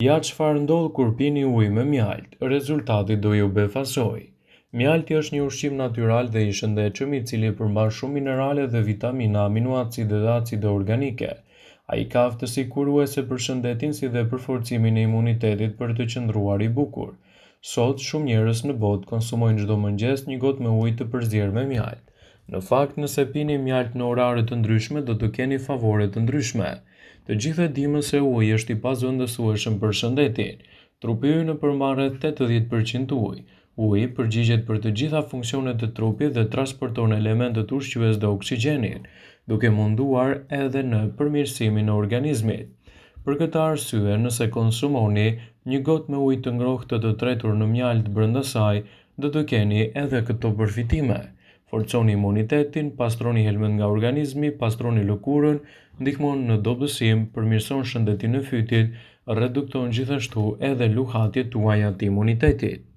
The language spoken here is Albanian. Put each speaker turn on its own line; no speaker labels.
Ja çfarë ndodh kur pini ujë me mjaltë, rezultati do ju befasoj. Mjalti është një ushqim natyral dhe i shëndetshëm i cili përmban shumë minerale dhe vitamina, aminoacide dhe acide organike. Ai ka aftësi kuruese për shëndetin si dhe për forcimin e imunitetit për të qëndruar i bukur. Sot shumë njerëz në botë konsumojnë çdo mëngjes një gotë me ujë të përzier me mjaltë. Në fakt, nëse pini mjaltë në orare të ndryshme, do të keni favore të ndryshme. Të gjithë e dimë se uji është i pazëvendësueshëm për shëndetin. Trupi ynë përmban rreth 80% ujë. Uji përgjigjet për të gjitha funksionet e trupit dhe transporton elementet ushqyes dhe oksigjenin, duke munduar edhe në përmirësimin e organizmit. Për këtë arsye, nëse konsumoni një gotë me ujë të ngrohtë të tretur në mjaltë brenda saj, do të keni edhe këto përfitime. Forconi imunitetin, pastroni helmet nga organizmi, pastroni lëkurën, ndihmon në dobësim, përmirëson shëndetin e fytit, redukton gjithashtu edhe luhatjet tuaja të imunitetit.